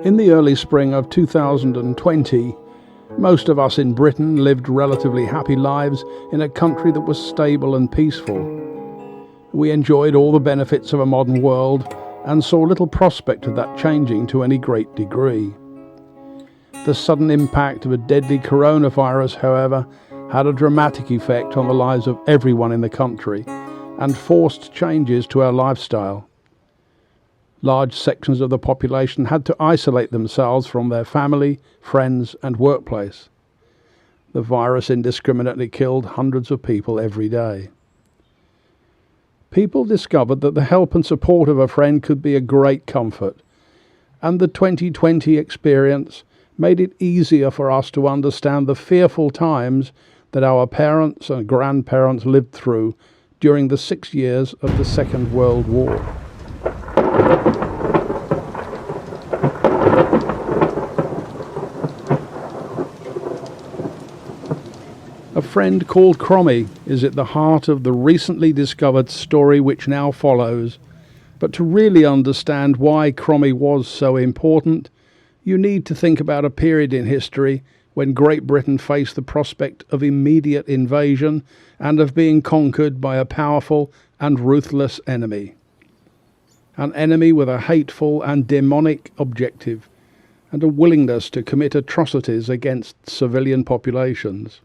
In the early spring of 2020, most of us in Britain lived relatively happy lives in a country that was stable and peaceful. We enjoyed all the benefits of a modern world and saw little prospect of that changing to any great degree. The sudden impact of a deadly coronavirus, however, had a dramatic effect on the lives of everyone in the country and forced changes to our lifestyle. Large sections of the population had to isolate themselves from their family, friends, and workplace. The virus indiscriminately killed hundreds of people every day. People discovered that the help and support of a friend could be a great comfort, and the 2020 experience made it easier for us to understand the fearful times that our parents and grandparents lived through during the 6 years of the Second World War. A friend called Crommie is at the heart of the recently discovered story which now follows, but to really understand why Crommie was so important, you need to think about a period in history when Great Britain faced the prospect of immediate invasion and of being conquered by a powerful and ruthless enemy. An enemy with a hateful and demonic objective and a willingness to commit atrocities against civilian populations.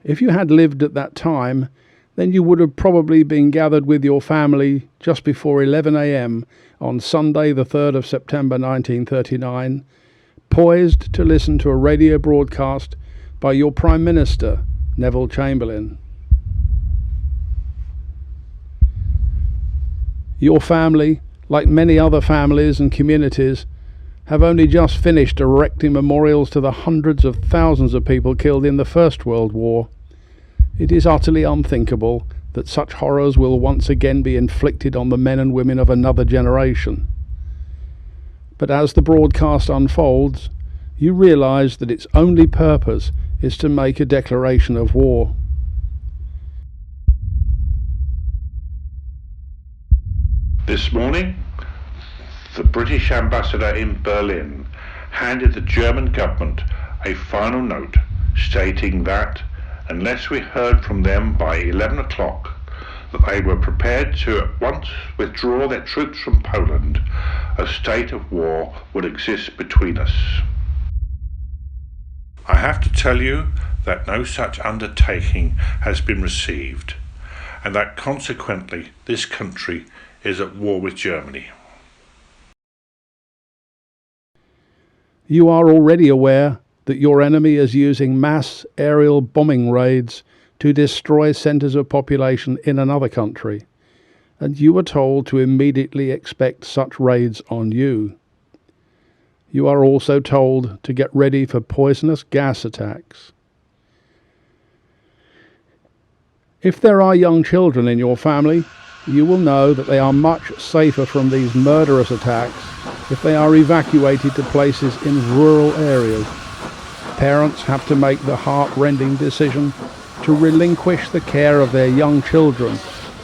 If you had lived at that time, then you would have probably been gathered with your family just before 11 a.m. on Sunday the 3rd of September 1939, poised to listen to a radio broadcast by your Prime Minister, Neville Chamberlain. Your family, like many other families and communities, have only just finished erecting memorials to the hundreds of thousands of people killed in the First World War. It is utterly unthinkable that such horrors will once again be inflicted on the men and women of another generation. But as the broadcast unfolds, you realize that its only purpose is to make a declaration of war. This morning, the British ambassador in Berlin handed the German government a final note stating that unless we heard from them by 11 o'clock, that they were prepared to at once withdraw their troops from Poland, a state of war would exist between us. I have to tell you that no such undertaking has been received, and that consequently this country is at war with Germany. You are already aware that your enemy is using mass aerial bombing raids to destroy centres of population in another country, and you are told to immediately expect such raids on you. You are also told to get ready for poisonous gas attacks. If there are young children in your family, you will know that they are much safer from these murderous attacks if they are evacuated to places in rural areas. Parents have to make the heart-rending decision to relinquish the care of their young children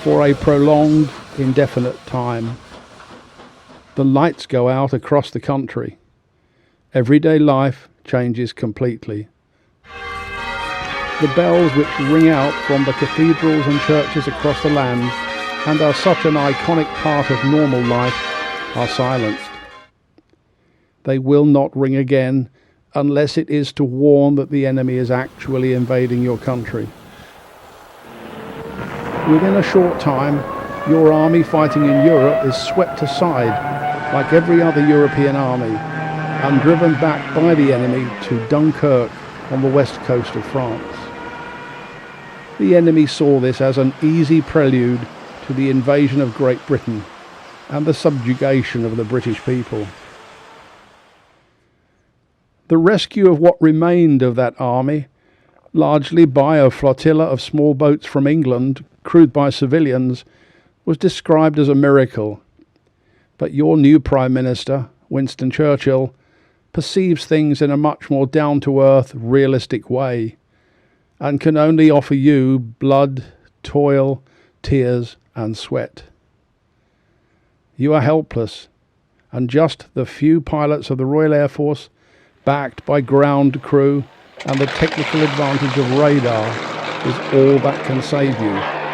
for a prolonged, indefinite time. The lights go out across the country. Everyday life changes completely. The bells which ring out from the cathedrals and churches across the land and are such an iconic part of normal life are silenced. They will not ring again unless it is to warn that the enemy is actually invading your country. Within a short time, your army fighting in Europe is swept aside like every other European army and driven back by the enemy to Dunkirk on the west coast of France. The enemy saw this as an easy prelude to the invasion of Great Britain and the subjugation of the British people. The rescue of what remained of that army, largely by a flotilla of small boats from England, crewed by civilians, was described as a miracle. But your new Prime Minister, Winston Churchill, perceives things in a much more down-to-earth, realistic way, and can only offer you blood, toil, tears and sweat. You are helpless, and just the few pilots of the Royal Air Force, backed by ground crew and the technical advantage of radar, is all that can save you.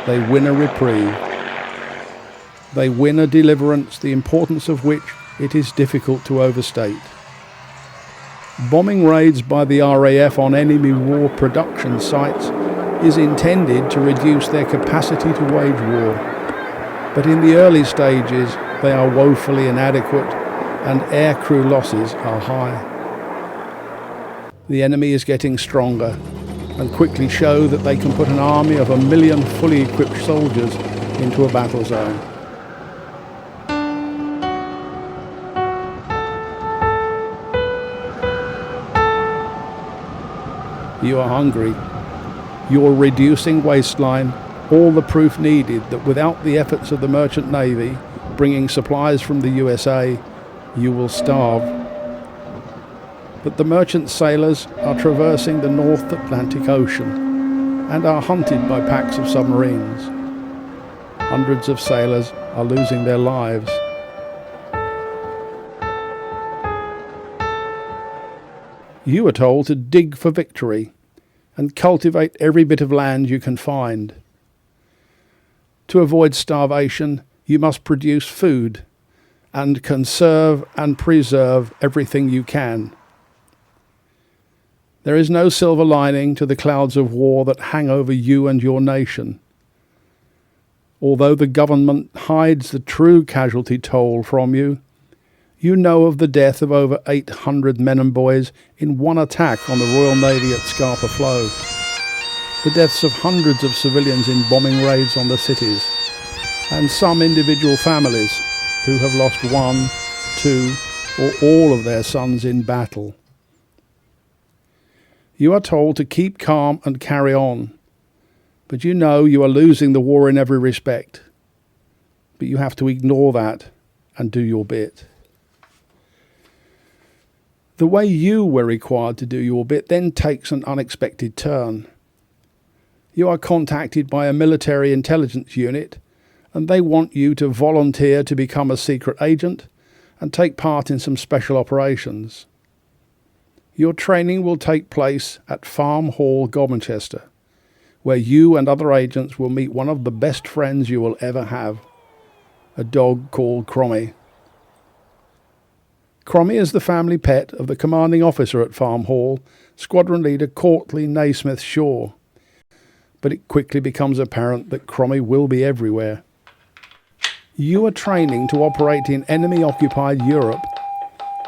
They win a reprieve. They win a deliverance, the importance of which it is difficult to overstate. Bombing raids by the RAF on enemy war production sites is intended to reduce their capacity to wage war. But in the early stages, they are woefully inadequate and aircrew losses are high. The enemy is getting stronger and quickly show that they can put an army of 1 million fully equipped soldiers into a battle zone. You are hungry. You're reducing waistline, all the proof needed that without the efforts of the Merchant Navy bringing supplies from the USA, you will starve. But the merchant sailors are traversing the North Atlantic Ocean and are hunted by packs of submarines. Hundreds of sailors are losing their lives. You are told to dig for victory and cultivate every bit of land you can find. To avoid starvation, you must produce food and conserve and preserve everything you can. There is no silver lining to the clouds of war that hang over you and your nation. Although the government hides the true casualty toll from you, you know of the death of over 800 men and boys in one attack on the Royal Navy at Scapa Flow, the deaths of hundreds of civilians in bombing raids on the cities, and some individual families who have lost 1, 2, or all of their sons in battle. You are told to keep calm and carry on, but you know you are losing the war in every respect. But you have to ignore that and do your bit. The way you were required to do your bit then takes an unexpected turn. You are contacted by a military intelligence unit, and they want you to volunteer to become a secret agent and take part in some special operations. Your training will take place at Farm Hall, Godmanchester, where you and other agents will meet one of the best friends you will ever have, a dog called Crommie. Crommie is the family pet of the commanding officer at Farm Hall, Squadron Leader Courtly Naismith Shaw. But it quickly becomes apparent that Crommie will be everywhere. You are training to operate in enemy-occupied Europe,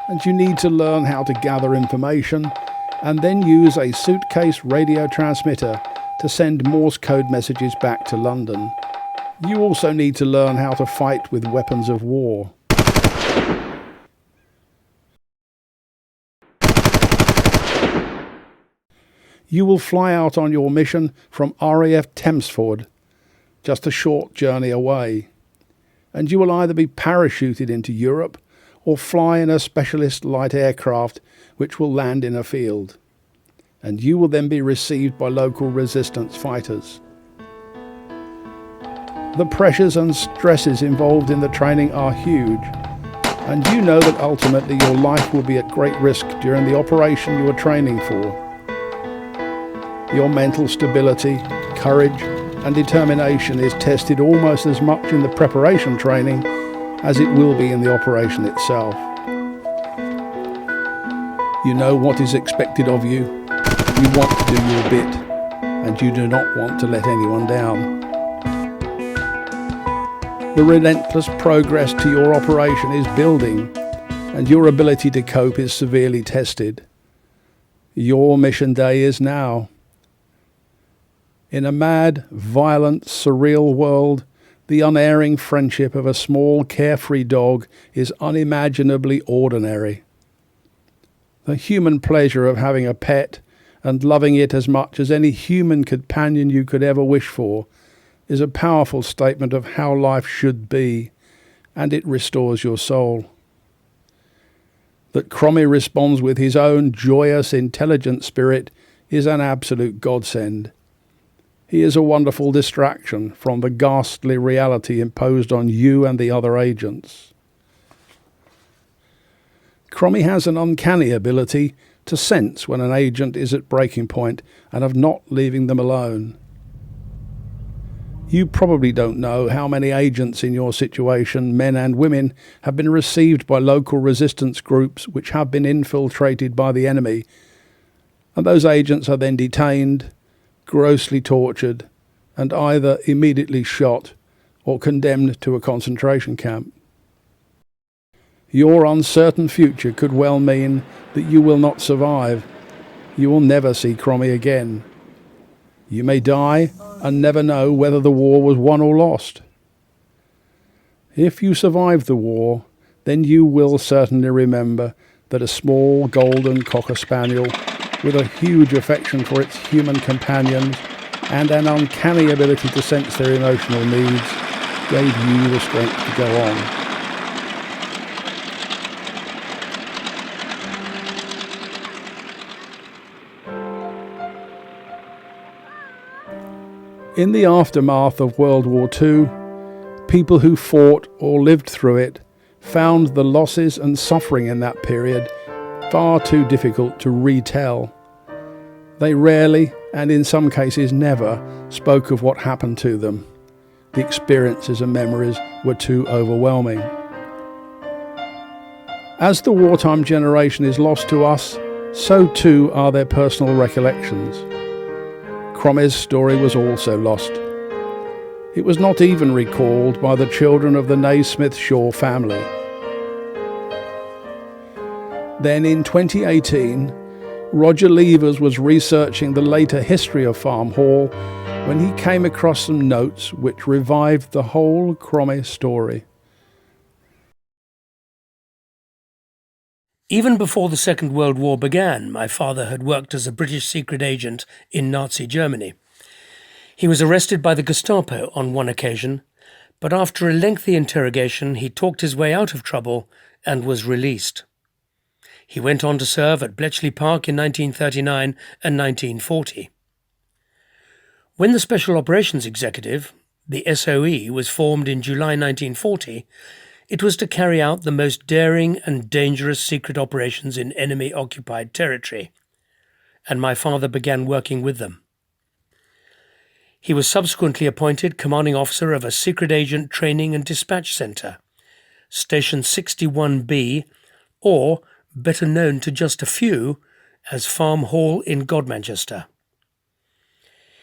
and you need to learn how to gather information and then use a suitcase radio transmitter to send Morse code messages back to London. You also need to learn how to fight with weapons of war. You will fly out on your mission from RAF Thamesford, just a short journey away, and you will either be parachuted into Europe or fly in a specialist light aircraft which will land in a field, and you will then be received by local resistance fighters. The pressures and stresses involved in the training are huge, and you know that ultimately your life will be at great risk during the operation you are training for. Your mental stability, courage and determination is tested almost as much in the preparation training as it will be in the operation itself. You know what is expected of you, you want to do your bit, and you do not want to let anyone down. The relentless progress to your operation is building, and your ability to cope is severely tested. Your mission day is now. In a mad, violent, surreal world, the unerring friendship of a small, carefree dog is unimaginably ordinary. The human pleasure of having a pet and loving it as much as any human companion you could ever wish for is a powerful statement of how life should be, and it restores your soul. That Crommie responds with his own joyous, intelligent spirit is an absolute godsend. He is a wonderful distraction from the ghastly reality imposed on you and the other agents. Crommie has an uncanny ability to sense when an agent is at breaking point and of not leaving them alone. You probably don't know how many agents in your situation, men and women, have been received by local resistance groups which have been infiltrated by the enemy, and those agents are then detained, grossly tortured, and either immediately shot or condemned to a concentration camp. Your uncertain future could well mean that you will not survive. You will never see Crommie again. You may die and never know whether the war was won or lost. If you survive the war, then you will certainly remember that a small golden cocker spaniel with a huge affection for its human companions and an uncanny ability to sense their emotional needs gave you the strength to go on. In the aftermath of World War II, people who fought or lived through it found the losses and suffering in that period far too difficult to retell. They rarely, and in some cases never, spoke of what happened to them. The experiences and memories were too overwhelming. As the wartime generation is lost to us, so too are their personal recollections. Crommie's story was also lost. It was not even recalled by the children of the Naismith Shaw family. Then in 2018, Roger Levers was researching the later history of Farm Hall when he came across some notes which revived the whole Crommie story. Even before the Second World War began, my father had worked as a British secret agent in Nazi Germany. He was arrested by the Gestapo on one occasion, but after a lengthy interrogation, he talked his way out of trouble and was released. He went on to serve at Bletchley Park in 1939 and 1940. When the Special Operations Executive, the SOE, was formed in July 1940, it was to carry out the most daring and dangerous secret operations in enemy-occupied territory, and my father began working with them. He was subsequently appointed commanding officer of a secret agent training and dispatch centre, Station 61B, or, better known to just a few, as Farm Hall in Godmanchester.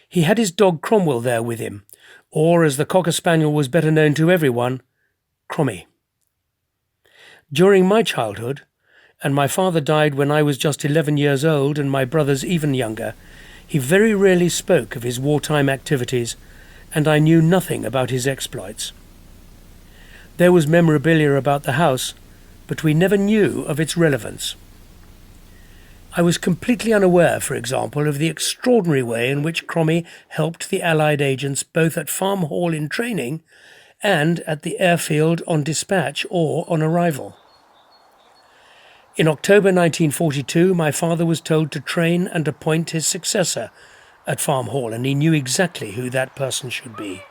He had his dog Cromwell there with him, or as the Cocker Spaniel was better known to everyone, Crommie. During my childhood, and my father died when I was just 11 years old and my brothers even younger, he very rarely spoke of his wartime activities, and I knew nothing about his exploits. There was memorabilia about the house, but we never knew of its relevance. I was completely unaware, for example, of the extraordinary way in which Crommie helped the Allied agents both at Farm Hall in training and at the airfield on dispatch or on arrival. In October 1942, my father was told to train and appoint his successor at Farm Hall, and he knew exactly who that person should be.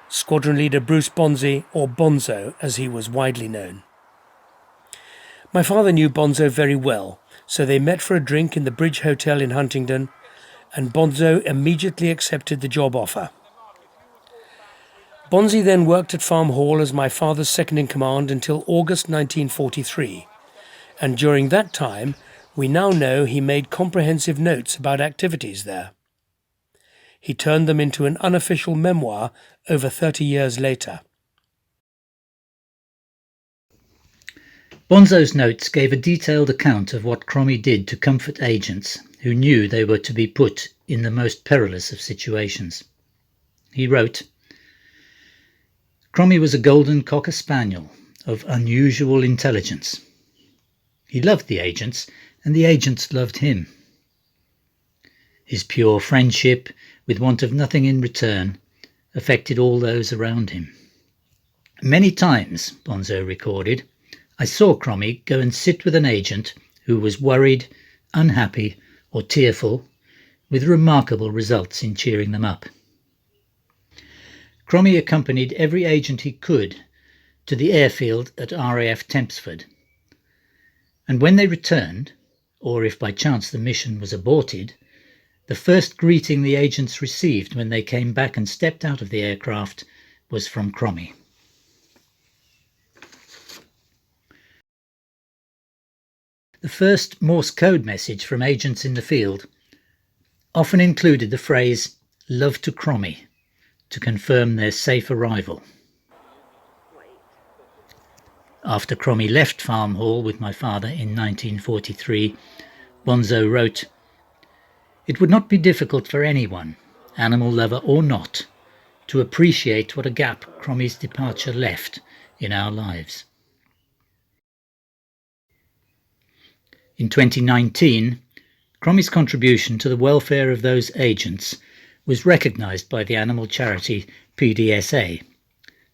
Squadron Leader Bruce Bonzi, or Bonzo as he was widely known. My father knew Bonzo very well, so they met for a drink in the Bridge Hotel in Huntingdon, and Bonzo immediately accepted the job offer. Bonzi then worked at Farm Hall as my father's second-in-command until August 1943, and during that time we now know he made comprehensive notes about activities there. He turned them into an unofficial memoir over 30 years later. Bonzo's notes gave a detailed account of what Crommie did to comfort agents who knew they were to be put in the most perilous of situations. He wrote, "Crommie was a golden cocker spaniel of unusual intelligence. He loved the agents, and the agents loved him. His pure friendship, with want of nothing in return, affected all those around him. Many times, Bonzo recorded, I saw Crommie go and sit with an agent who was worried, unhappy, or tearful, with remarkable results in cheering them up. Crommie accompanied every agent he could to the airfield at RAF Tempsford, and when they returned, or if by chance the mission was aborted, the first greeting the agents received when they came back and stepped out of the aircraft was from Crommie. The first Morse code message from agents in the field often included the phrase "Love to Crommie" to confirm their safe arrival. After Crommie left Farm Hall with my father in 1943, Bonzo wrote, "It would not be difficult for anyone, animal lover or not, to appreciate what a gap Crommie's departure left in our lives." In 2019, Crommie's contribution to the welfare of those agents was recognised by the animal charity PDSA,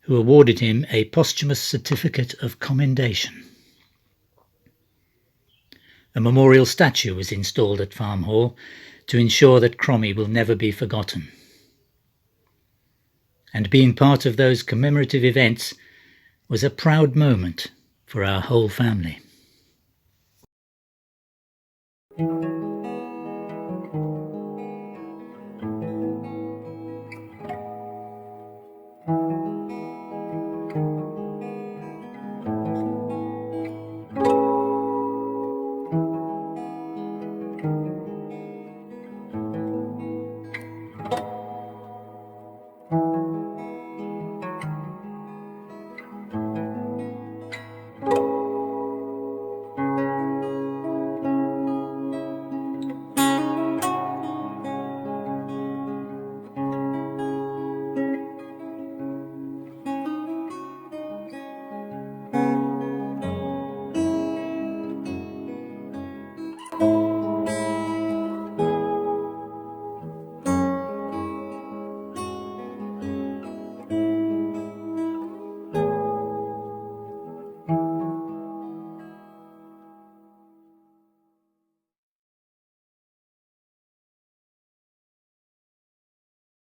who awarded him a posthumous certificate of commendation. A memorial statue was installed at Farm Hall to ensure that Crommie will never be forgotten. And being part of those commemorative events was a proud moment for our whole family.